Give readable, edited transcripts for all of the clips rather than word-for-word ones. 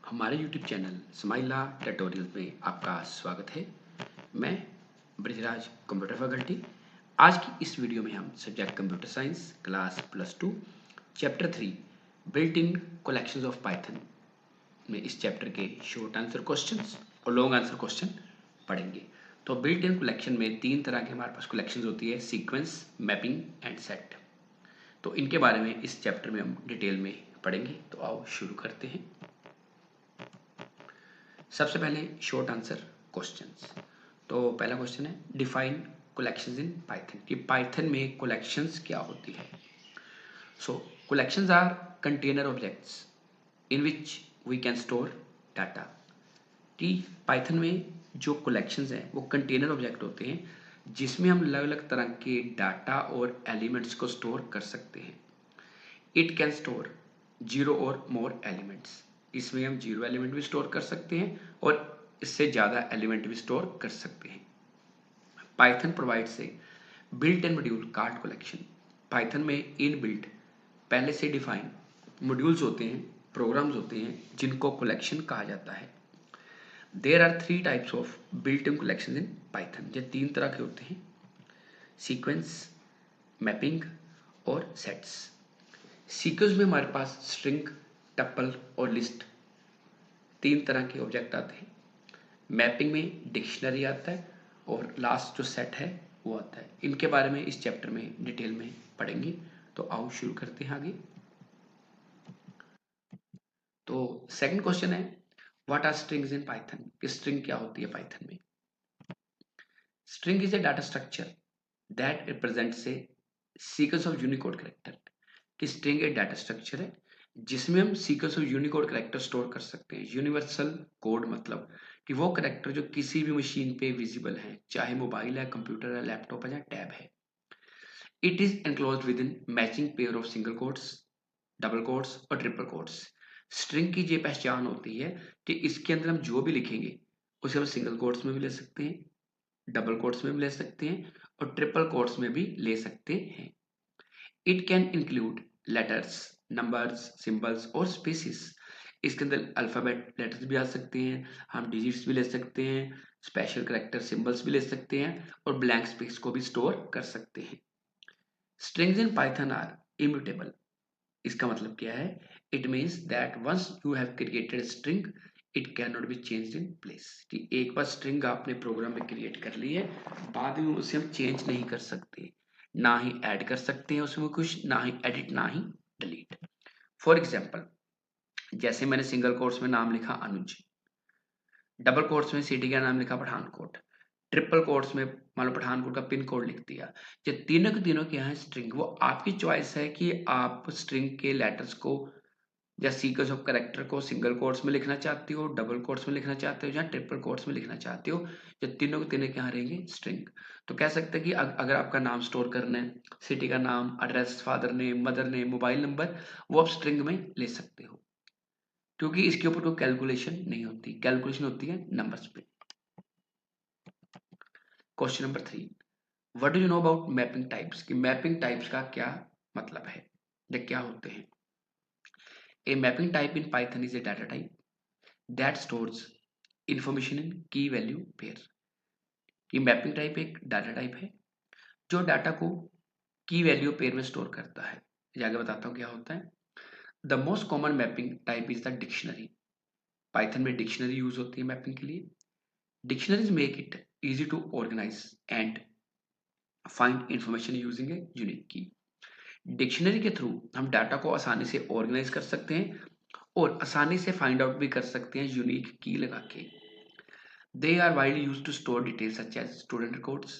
हमारे YouTube channel स्माइला tutorial में आपका स्वागत है। मैं ब्रिजराज कंप्यूटर फैकल्टी। आज की इस वीडियो में हम subject computer science class +2 chapter 3 built in collections of Python में इस चैप्टर के शॉर्ट आंसर क्वेश्चंस और लॉन्ग आंसर क्वेश्चन पढ़ेंगे। तो बिल्ट इन कलेक्शन में तीन तरह के हमारे पास कलेक्शंस होती है: सीक्वेंस, मैपिंग एंड सेट। तो इनके बारे में इस चैप्टर में हम डिटेल में पढ़ेंगे। तो आओ शुरू करते हैं। सबसे पहले शॉर्ट आंसर क्वेश्चंस। तो पहला क्वेश्चन है डिफाइन कलेक्शंस इन पाइथन, कि पाइथन में कलेक्शंस क्या होती है। So collections are container objects in which we can store data. कि पाइथन में जो कलेक्शंस हैं वो कंटेनर ऑब्जेक्ट होते हैं जिसमें हम अलग अलग तरह के डाटा और एलिमेंट्स को स्टोर कर सकते हैं। इट कैन स्टोर जीरो और मोर एलिमेंट्स। इसमें हम जीरो एलिमेंट भी स्टोर कर सकते हैं और इससे ज़्यादा एलिमेंट भी स्टोर कर सकते हैं। पाइथन प्रोवाइड से built in module card collection. Python में इन बिल्ट पहले से डिफाइन मॉड्यूल्स होते हैं, प्रोग्राम्स होते हैं जिनको कलेक्शन कहा जाता है। There are three types of built in collection in Python. ये तीन तरह के होते हैं: सीक्वेंस, मैपिंग और सेट्स। सीक्वेंस में हमारे पास स्ट्रिंग, टपल और लिस्ट तीन तरह के ऑब्जेक्ट आते हैं। मैपिंग में डिक्शनरी आता है और लास्ट जो सेट है वो आता है। इनके बारे में इस चैप्टर में डिटेल में पढ़ेंगे। तो आओ शुरू करते हैं आगे। तो सेकंड क्वेश्चन है what are strings in Python. String क्या होती है पाइथन में। String is a data structure that represents a sequence of Unicode character. कि स्ट्रिंग एक डाटा स्ट्रक्चर है जिसमें हम sequence of Unicode character store कर सकते हैं। यूनिवर्सल कोड मतलब कि वो कैरेक्टर जो किसी भी मशीन पे विजिबल है, चाहे मोबाइल है, कंप्यूटर है, लैपटॉप है या टैब है। It is enclosed with in matching pair of single quotes, double quotes और ट्रिपल कोट्स। स्ट्रिंग की ये पहचान होती है कि इसके अंदर हम जो भी लिखेंगे उसे हम सिंगल कोट्स में भी ले सकते हैं, डबल कोट्स में भी ले सकते हैं और ट्रिपल कोट्स में भी ले सकते हैं। It can include letters, numbers, symbols और स्पेसिस। इसके अंदर अल्फाबेट लेटर्स भी आ सकते हैं, हम डिजिट्स भी ले सकते हैं, स्पेशल करेक्टर सिंबल्स भी ले सकते हैं और ब्लैंक स्पेस को भी स्टोर कर सकते हैं। Strings in Python are immutable. इसका मतलब क्या है? It means that once you have created string it can not be changed in place. कि एक बार स्ट्रिंग आपने प्रोग्राम में क्रिएट कर ली है, बाद में उसे हम चेंज नहीं कर सकते, ना ही ऐड कर सकते हैं उसमें कुछ, ना ही एडिट, ना ही डिलीट। फॉर एग्जाम्पल, जैसे मैंने सिंगल कोट्स में नाम लिखा अनुज, डबल कोट्स में सिटी का नाम लिखा पठानकोट, ट्रिपल कोट्स में मान लो पठानकोट का पिन कोड लिख दिया। ये तीनों के तीनों क्या है? स्ट्रिंग। वो आपकी चॉइस है कि आप स्ट्रिंग के लेटर्स को या सीक्वेंस ऑफ कैरेक्टर को सिंगल कोट्स में लिखना चाहते हो, डबल कोट्स में लिखना चाहते हो या ट्रिपल कोट्स में लिखना चाहते हो। ये तीनों के तीनों क्या रहेंगे? स्ट्रिंग। तो कह सकते हैं कि अगर आपका नाम स्टोर करना है, सिटी का नाम, address, father name, mother name, mobile number, वो आप स्ट्रिंग में ले सकते हो क्योंकि इसके ऊपर कोई कैलकुलेशन नहीं होती। कैलकुलेशन होती है नंबर्स पे। Question number 3, what do you know about mapping types. कि मैपिंग टाइप्स का क्या मतलब है या क्या होते हैं। A mapping type in Python is a data type that stores information in की वैल्यू पेयर। कि मैपिंग टाइप एक डाटा टाइप है जो डाटा को की वैल्यू पेयर में स्टोर करता है। ये आगे बताता हूँ क्या होता है। The most common mapping type is the dictionary. Python में डिक्शनरी यूज होती है मैपिंग के लिए। Dictionaries make it easy to organize and find information using a unique key. Dictionary के थ्रू हम डाटा को आसानी से ऑर्गेनाइज कर सकते हैं और आसानी से फाइंड आउट भी कर सकते हैं यूनिक की लगा के। They are widely use to store details such as student records,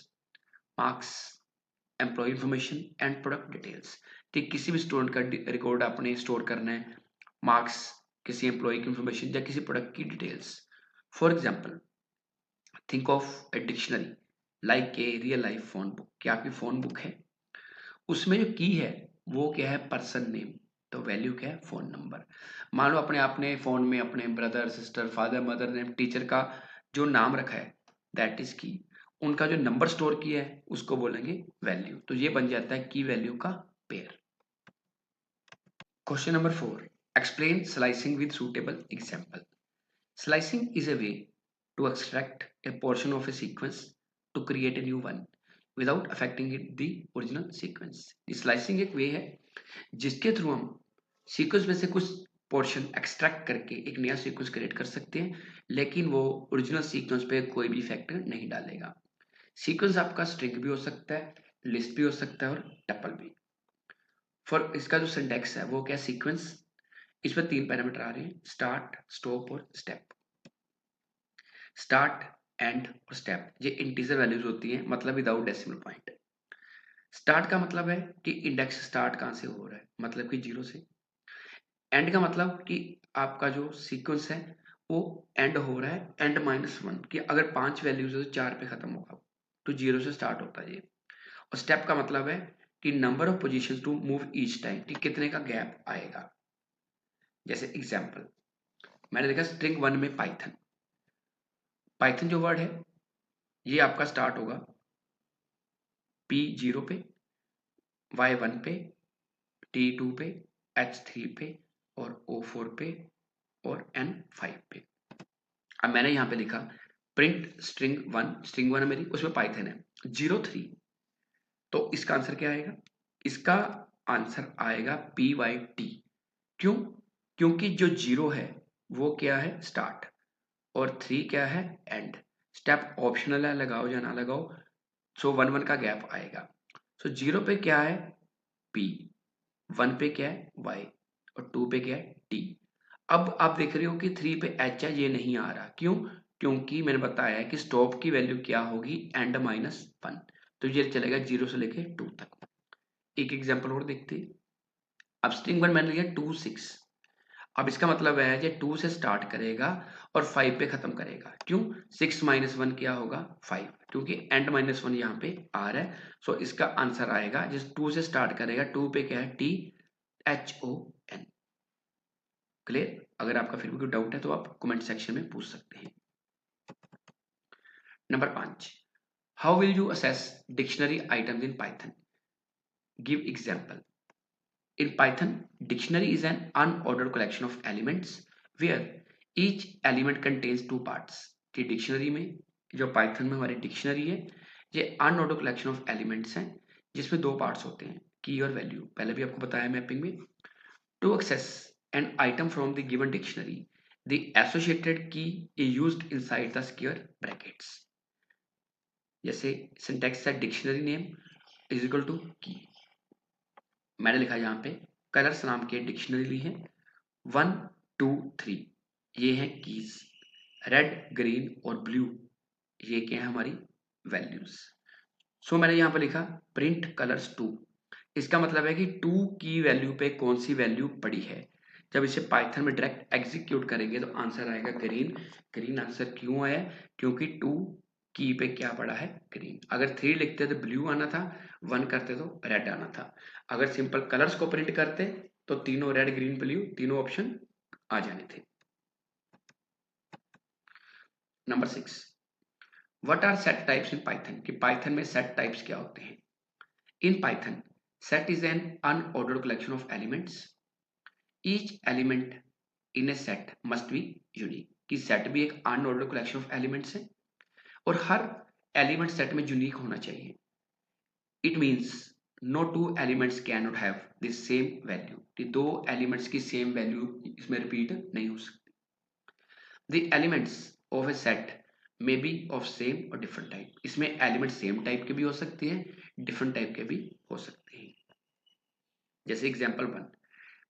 marks, employ information and product details. ठीक किसी भी स्टूडेंट का रिकॉर्ड आपने स्टोर करना है, मार्क्स, किसी एम्प्लॉय की इंफॉर्मेशन या किसी प्रोडक्ट की details. For example, think of a dictionary like a real life phone book. क्या आपकी फोन बुक है, उसमें जो की है वो क्या है? Person name. तो वैल्यू क्या है? Phone number. मान लो अपने आपने फोन में अपने brother, sister, father, mother name, teacher का जो नाम रखा है दैट इज की। उनका जो नंबर स्टोर किया है उसको बोलेंगे वैल्यू। तो ये बन जाता है की वैल्यू का pair. Question number 4, explain slicing with suitable example. Slicing is a way to extract a portion of a sequence to create a new one without affecting it the original sequence. Slicing एक वे है जिसके through हम sequence में से कुछ portion extract करके एक नया सीक्वेंस क्रिएट कर सकते हैं, लेकिन वो ओरिजिनल सीक्वेंस पे कोई भी इफेक्ट नहीं डालेगा। सीक्वेंस आपका स्ट्रिंग भी हो सकता है, लिस्ट भी हो सकता है और टपल भी। फॉर इसका जो सिंटैक्स है वो क्या, सीक्वेंस, इसमें 3 पैरामीटर आ रहे हैं, स्टार्ट, स्टॉप और स्टेप। स्टार्ट, एंड और स्टेप ये इंटीजर वैल्यूज होती हैं, मतलब विदाउट डेसिमल पॉइंट। स्टार्ट का मतलब है कि इंडेक्स स्टार्ट कहां से हो रहा है, मतलब कि 0 से। एंड का मतलब कि आपका जो सीक्वेंस है वो एंड हो रहा है एंड -1, कि अगर 5 वैल्यूज है तो 4 पे खत्म होगा, तो 0 से स्टार्ट होता है ये। और स्टेप का मतलब है कि number of positions to move each time, कि कितने का गैप आएगा। जैसे एग्जांपल मैंने देखा स्ट्रिंग 1 में पाइथन, पाइथन जो वर्ड है ये आपका स्टार्ट होगा P0 पे, Y1 पे, T2 पे, H3 पे और O4 पे और N5 पे। अब मैंने यहां पे लिखा प्रिंट स्ट्रिंग 1 है मेरी, उसमें पाइथन है 03, तो इसका आंसर क्या आएगा, इसका आंसर आएगा PYT। क्यों, क्योंकि जो 0 है वो क्या है, स्टार्ट, और 3 क्या है, एंड। स्टेप ऑप्शनल है, लगाओ या ना लगाओ, सो 1 का गैप आएगा। सो 0 पे क्या है P, 1 पे क्या है Y और 2 पे क्या है T। अब आप देख रहे हो कि 3 पे H है, ये नहीं आ रहा, क्यों, क्योंकि मैंने बताया है कि स्टॉप की वैल्यू क्या होगी, एंड -1, तो ये चलेगा 0 से लेके 2 तक। एक एग्जांपल और देखते हैं। अब स्ट्रिंग 1 मैंने लिया 2 6, अब इसका मतलब है ये 2 से स्टार्ट करेगा और 5 पे खत्म करेगा, क्यों, 6 -1 क्या होगा 5, क्योंकि एंड -1 यहाँ पे आ रहा है। सो इसका आंसर आएगा, जिस 2 से स्टार्ट करेगा, 2 पे क्या है THON। क्लियर, अगर आपका फिर भी कोई डाउट है तो आप कमेंट सेक्शन में पूछ सकते हैं। Number 5, how will you assess dictionary items in Python, give example. In Python, dictionary is an unordered collection of elements where each element contains two parts। कि डिक्शनरी में, जो पाइथन में हमारी डिक्शनरी है, ये अनऑर्डर्ड कलेक्शन ऑफ एलिमेंट्स हैं जिसमें 2 parts होते हैं, की और वैल्यू। पहले भी आपको बताया मैपिंग में। To access an item from the given dictionary, the associated key is used inside the square brackets. जैसे सिंटैक्स है dictionary name is equal to key, मैंने लिखा यहाँ पे कलर्स नाम की डिक्शनरी ली है, 1 2 3 ये हैं कीज, रेड ग्रीन और ब्लू ये क्या है हमारी वैल्यूज। सो मैंने यहाँ पे लिखा प्रिंट कलर्स 2, इसका मतलब है कि 2 की वैल्यू पे कौन सी वैल्यू पड़ी है। जब इसे पाइथन में डायरेक्ट एग्जीक्यूट करेंगे तो आंसर आएगा ग्रीन। ग्रीन आंसर क्यों आया, क्योंकि 2 की पे क्या पड़ा है, ग्रीन। अगर 3 लिखते तो ब्लू आना था, 1 करते तो रेड आना था। अगर सिंपल कलर्स को प्रिंट करते तो तीनों रेड ग्रीन ब्लू तीनों ऑप्शन आ जाने थे। Number 6, what are set types in Python, कि पाइथन में सेट टाइप्स क्या होते हैं। In Python, set is an unordered collection of elements, each element in a set must be unique। कि सेट भी एक अनऑर्डर्ड कलेक्शन ऑफ एलिमेंट्स है और हर एलिमेंट सेट में यूनिक होना चाहिए। It means no 2 elements can not have the same value, कि 2 एलिमेंट्स की सेम वैल्यू इसमें रिपीट नहीं हो सकती। The elements of A set may be of same और डिफरेंट टाइप, इसमें एलिमेंट सेम टाइप के भी हो सकते हैं, डिफरेंट टाइप के भी हो सकते हैं। जैसे एग्जांपल 1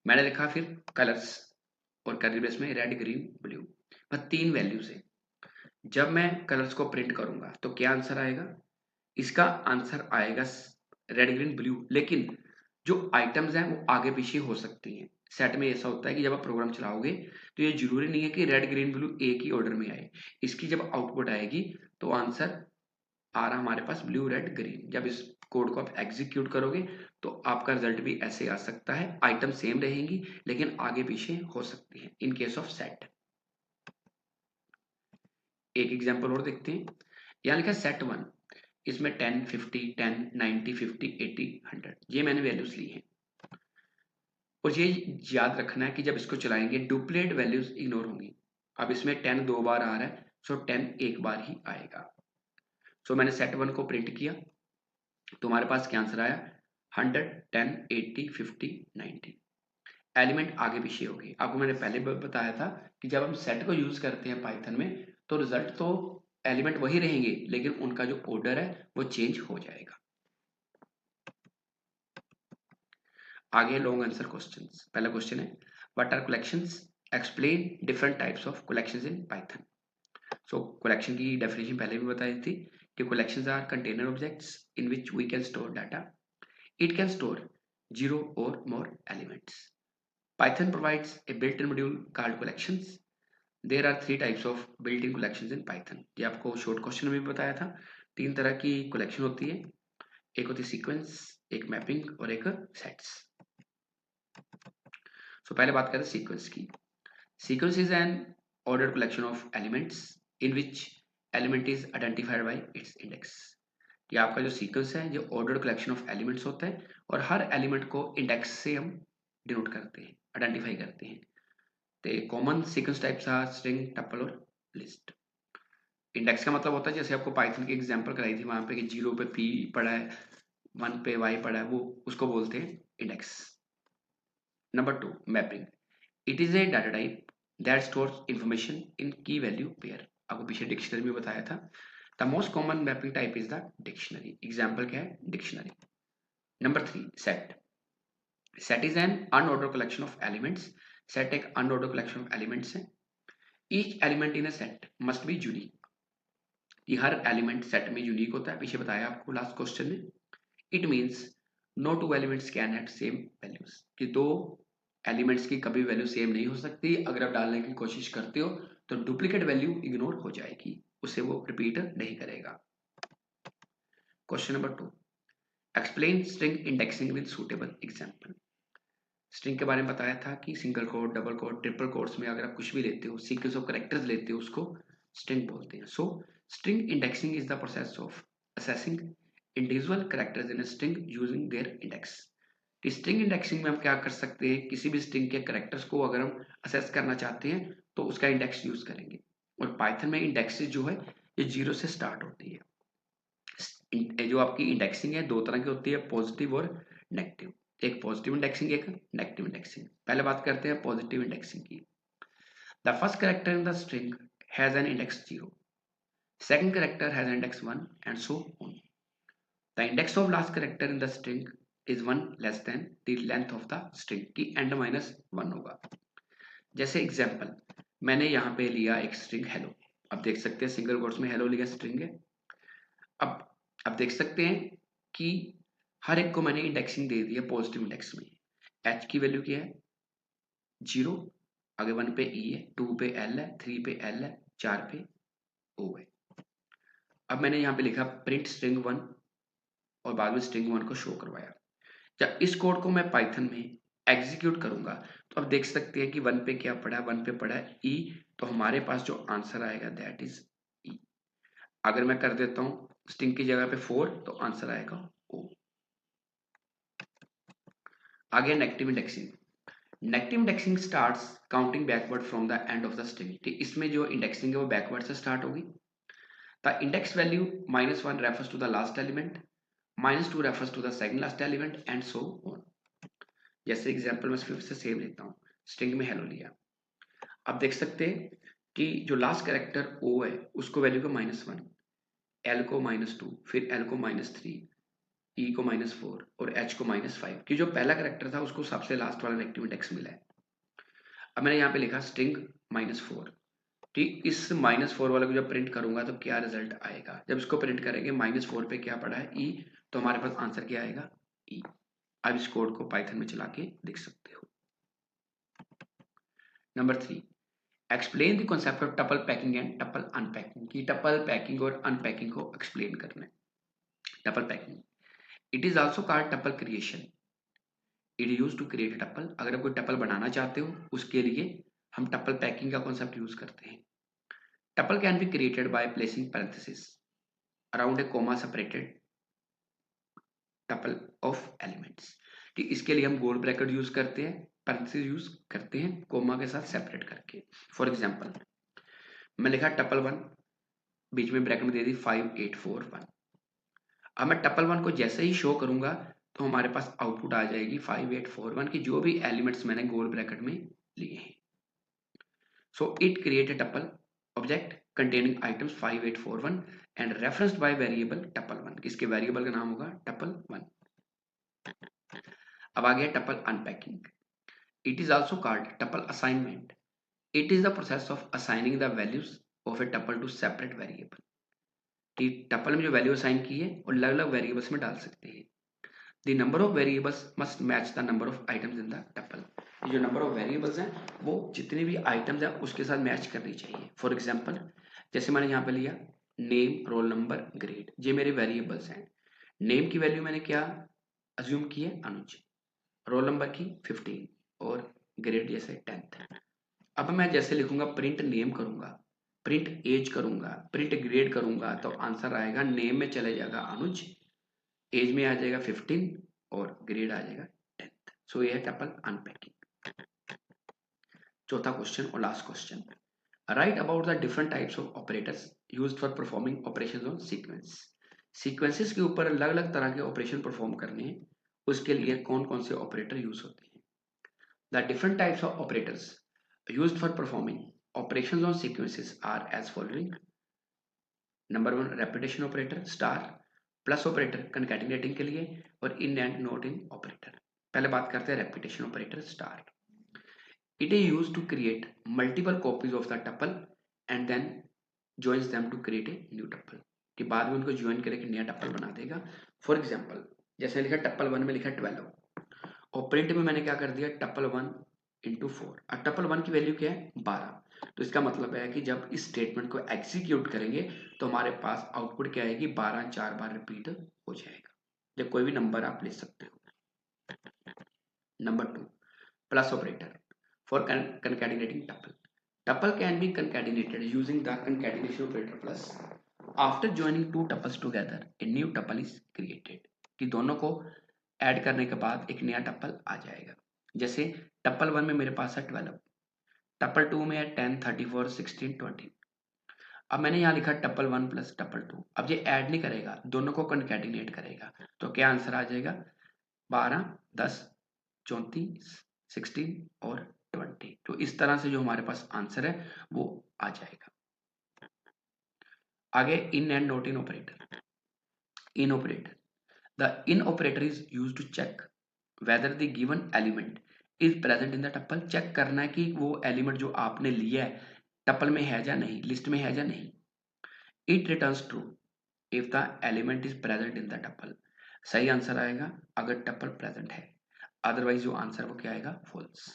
मैंने लिखा फिर कलर्स और कर्ली ब्रेस में रेड ग्रीन ब्लू, बस 3 वैल्यूज है। जब मैं कलर्स को प्रिंट करूंगा तो क्या आंसर आएगा, इसका आंसर आएगा रेड ग्रीन ब्लू, लेकिन जो आइटम्स हैं वो आगे पीछे हो सकती हैं। सेट में ऐसा होता है कि जब आप प्रोग्राम चलाओगे तो ये जरूरी नहीं है कि रेड ग्रीन ब्लू एक ही ऑर्डर में आए, इसकी जब आउटपुट आएगी तो आंसर आ रहा हमारे पास ब्लू रेड ग्रीन। जब इस कोड को आप एग्जीक्यूट करोगे तो आपका रिजल्ट भी ऐसे आ सकता है, आइटम सेम रहेंगी लेकिन आगे पीछे हो सकती है इन केस ऑफ सेट। एक एग्जांपल और देखते हैं, यहाँ लिखा सेट 1, इसमें 10 50 10 90 50 80 100 ये मैंने वैल्यूज ली हैं। और ये याद रखना है कि जब इसको चलाएंगे डुप्लीकेट वैल्यूज इग्नोर होंगी। अब इसमें 10 2 बार आ रहा है, सो 10 एक बार ही आएगा। सो मैंने सेट 1 को प्रिंट किया, तो हमारे पास क्या आंसर आया, 100, 10, 80, 50, 90। एलिमेंट आगे पीछे होगी। आपको मैंने पहले बताया था कि जब हम सेट को यूज करते हैं पाइथन में, तो रिजल्ट तो एलिमेंट वही रहेंगे, लेकिन उनका जो ऑर्डर है वो चेंज हो जाएगा। आगे लॉन्ग आंसर क्वेश्चंस। पहला क्वेश्चन है, what are collections, explain different types of collections in Python. So collection की डेफिनेशन पहले भी बताई थी कि collections are container objects in which we can store data. It can store 0 और more elements. Python provides a built-in module called collections. There are 3 types of built-in collections in Python. ये आपको short question में भी बताया था, 3 तरह की collection होती है, एक होती है सीक्वेंस, एक मैपिंग और एक सेट्स। सो पहले बात करें सीक्वेंस की। Sequence is an ordered collection of elements in which element is identified by its index. ये आपका जो सीक्वेंस है ये ऑर्डर्ड कलेक्शन ऑफ एलिमेंट्स होता है, और हर एलिमेंट को इंडेक्स से हम डिनोट करते हैं, आइडेंटिफाई करते हैं। तो common sequence types are string, tuple और लिस्ट। इंडेक्स का मतलब होता है, जैसे आपको पाइथन की एग्जांपल कराई थी वहां पे कि 0 पे p पड़ा है, 1 पे y पड़ा है, वो उसको बोलते हैं index. Number 2, mapping. It is a data type that stores information in की वैल्यू पेयर। आपको पीछे डिक्शनरी में बताया था। The most common mapping type is the dictionary. Example क्या है, dictionary. Number 3, set. Set is an unordered collection of elements. Set एक unordered collection of elements है। Each element in a set must be unique. कि हर element set में unique होता है, पीछे बताया आपको लास्ट क्वेश्चन में। It means no two elements can have same values. कि दो एलिमेंट्स की कभी वैल्यू सेम नहीं हो सकती। अगर आप डालने की कोशिश करते हो तो डुप्लीकेट वैल्यू इग्नोर हो जाएगी, उसे वो रिपीट नहीं करेगा। Question number 2, explain string indexing with suitable example. String के बारे में बताया था कि single quote, double quote, triple quotes में अगर आप कुछ भी लेते हो, सीक्वेंस ऑफ कैरेक्टर्स लेते हो, उसको स्ट्रिंग बोलते हैं। सो string indexing is the process of assessing individual characters in a string using their index. String indexing में हम क्या कर सकते हैं, किसी भी स्ट्रिंग के कैरेक्टर्स को अगर हम असेस करना चाहते हैं तो उसका इंडेक्स यूज करेंगे। और पाइथन में इंडेक्सेस जो है ये 0 से स्टार्ट होती है। जो आपकी इंडेक्सिंग है दो तरह की होती है, पॉजिटिव और नेगेटिव। एक पॉजिटिव इंडेक्सिंग, एक नेगेटिव इंडेक्सिंग। पहले बात करते हैं पॉजिटिव इंडेक्सिंग की। The first character in the string has an index 0, second character has an index 1 and so on. The index of last character in the string is 1 less than the length of the string की n-1 होगा। जैसे example, मैंने यहाँ पे लिया एक string hello. अब देख सकते हैं सिंगल कोट्स में हेलो लिखा स्ट्रिंग है। अब देख सकते हैं कि हर एक को मैंने इंडेक्सिंग दे दी है पॉजिटिव इंडेक्स में। एच की वैल्यू क्या है, 0, आगे 1 पे ई है, 2 पे एल है, 3 पे एल है, 4 पे ओ है। अब मैंने यहाँ पे लिखा प्रिंट स्ट्रिंग 1 और बाद में स्ट्रिंग 1 को शो करवाया। जब इस कोड को मैं पाइथन में एग्जीक्यूट करूंगा तो अब देख सकते हैं कि 1 पे क्या पड़ा है, 1 पे पड़ा है ई, तो हमारे पास जो आंसर आएगा दैट इज ई। अगर मैं कर देता हूं स्ट्रिंग की जगह पे 4 तो आंसर आएगा ओ। आगे negative indexing. Negative indexing starts counting backward from the end of the string. कि इसमें जो इंडेक्सिंग है वो बैकवर्ड से स्टार्ट होगी। The index value -1 refers to the last element, -2 refers to the second last element and so on. जैसे example में फिर से सेम लेता हूँ, स्ट्रिंग में हेलो लिया। अब देख सकते हैं कि जो लास्ट कैरेक्टर ओ है उसको वैल्यू को -1, एल को -2, फिर एल को -3, ई को -4 और एच को -5 कि जो पहला कैरेक्टर था उसको सबसे लास्ट वाला नेगेटिव इंडेक्स मिला है। अब मैंने यहाँ पे लिखा स्ट्रिंग -4। ठीक, इस -4 वाले को जब प्रिंट करूंगा तो क्या रिजल्ट आएगा, जब इसको प्रिंट करेंगे -4 पे क्या पड़ा है ई, तो हमारे पास आंसर क्या आएगा ई। अब इस कोड को पाइथन में चला के देख सकते हो। Number 3, explain the concept of tuple packing and tuple unpacking. की टपल पैकिंग और अनपैकिंग को एक्सप्लेन करना है। Tuple packing, it is also called tuple creation. It use to create tuple. अगर आप कोई टपल बनाना चाहते हो उसके लिए हम टपल पैकिंग का कॉन्सेप्ट यूज करते हैं। Tuple can be created by placing parenthesis around a comma separated tuple of elements. कि इसके लिए हम गोल ब्रैकेट यूज करते हैं, पैरेंथेसिस यूज करते हैं कोमा के साथ सेपरेट करके। फॉर एग्जांपल, मैं लिखा टपल 1, बीच में ब्रैकेट में दे दी 5841। अब मैं टपल 1 को जैसे ही शो करूंगा तो हमारे पास आउटपुट आ जाएगी 5841 की जो भी एलिमेंट्स मैंने गोल ब्रैकेट में लिए हैं। So it create a tuple object containing items 5841 and referenced by variable tuple1। इसके वेरिएबल का नाम होगा tuple1। अब आ गया tuple unpacking. It is also called tuple assignment. It is the process of assigning the values of a tuple to separate variable. कि tuple में जो वैल्यू असाइन की है और अलग अलग वेरिएबल्स में डाल सकते हैं। The number of variables must match the number of items in the tuple. जो नंबर ऑफ वेरिएबल्स हैं वो जितने भी आइटम्स हैं उसके साथ मैच करनी चाहिए। फॉर एग्जांपल जैसे मैंने यहाँ पे लिया नेम, रोल नंबर, ग्रेड, ये मेरे वेरिएबल्स हैं। नेम की वैल्यू मैंने क्या अज्यूम की है, अनुज। रोल नंबर की 15 और ग्रेड जैसे 10th। अब मैं जैसे लिखूंगा प्रिंट नेम करूंगा, प्रिंट एज करूंगा, प्रिंट ग्रेड करूंगा तो आंसर आएगा नेम में चले जाएगा अनुज, एज में आ जाएगा 15 और ग्रेड आ जाएगा 10th। सो ये है टपल अनपैकिंग। चौथा क्वेश्चन और last question, right about the different types of operators used for performing operations on sequence. Sequences के ऊपर अलग अलग तरह के ऑपरेशन परफॉर्म करने हैं, उसके लिए कौन कौन से ऑपरेटर यूज होते हैं। The different types of operators used for performing operations on sequences are as following. Number 1 repetition operator, star, plus operator concatenating के लिए, और in and not in operator. पहले बात करते हैं repetition operator, star. It is used to create multiple copies of the tuple and then joins them to create a new tuple। कि बाद में उनको ज्वाइन करके नया टपल बना देगा। फॉर एग्जाम्पल जैसे लिखा टपल 1 में लिखा 12 और प्रिंट में मैंने क्या कर दिया टपल 1 इंटू 4। अब टपल 1 की वैल्यू क्या है 12। तो इसका मतलब है कि जब इस स्टेटमेंट को एग्जीक्यूट करेंगे तो हमारे पास आउटपुट क्या आएगी 12 4 बार रिपीट हो जाएगा। जब कोई भी नंबर आप ले सकते हो। Number 2 plus operator for concatenating tuple। Tuple can be concatenated using the concatenation operator plus। After joining two tuples together, a new tuple is created। कि दोनों को ऐड करने के बाद एक नया टपल आ जाएगा। जैसे टपल 1 में मेरे पास है 12, टपल 2 में है 10 34 16 20। अब मैंने यहाँ लिखा टपल 1 प्लस टपल 2। अब ये ऐड नहीं करेगा, दोनों को कंकैटिनेट करेगा। तो क्या आंसर आ जाएगा 12 10 34 16 और 20। तो इस तरह से जो हमारे पास आंसर है वो आ जाएगा। आगे in and not in operator. In operator, the in operator is used to check whether the given element is present in the tuple. Check करना है कि वो एलिमेंट जो आपने लिया है टपल में है या नहीं, लिस्ट में है या नहीं। It returns true if the element is present in the tuple. सही आंसर आएगा अगर टपल प्रेजेंट है, अदरवाइज जो आंसर वो क्या आएगा फॉल्स।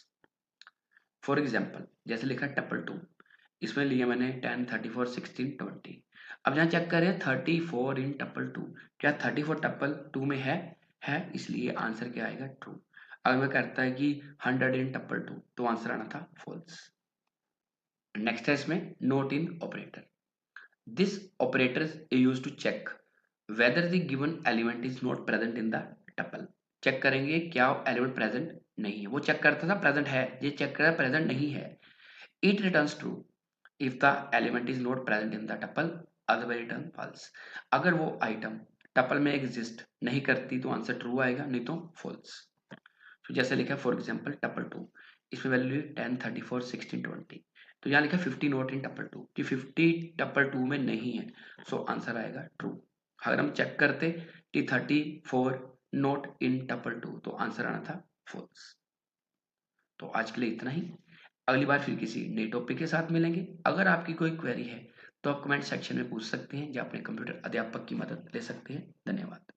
फॉर एग्जाम्पल जैसे लिखा टपल 2, इसमें लिया मैंने 10 34 16 20। अब यहाँ चेक करें 34 इन टपल 2, क्या 34 टपल 2 में है, इसलिए आंसर क्या आएगा ट्रू। अगर मैं करता है कि 100 इन टपल 2 तो आंसर आना था फॉल्स। नेक्स्ट है इसमें not in operator. This operator is used to check whether the given element is not present in the tuple. Check करेंगे क्या एलिमेंट प्रेजेंट नहीं है, वो चेक करता था प्रेजेंट है, ये चेक कर रहा है प्रेजेंट नहीं है। It returns true if the element is not present in the tuple, otherwise return false. अगर वो आइटम टपल में एग्जिस्ट नहीं करती तो आंसर ट्रू आएगा, नहीं तो फॉल्स। तो जैसे लिखा फॉर एग्जांपल टपल 2, इसमें वैल्यू 10 34 16 20। तो यहाँ लिखा 50 नॉट इन टपल 2 कि 50 टपल 2 में नहीं है, सो आंसर आएगा ट्रू। अगर हम चेक करते कि 34 नॉट इन टपल 2 तो आंसर आना था फॉल्स। तो आज के लिए इतना ही, अगली बार फिर किसी नए टॉपिक के साथ मिलेंगे। अगर आपकी कोई क्वेरी है तो आप कमेंट सेक्शन में पूछ सकते हैं या अपने कंप्यूटर अध्यापक की मदद ले सकते हैं। धन्यवाद।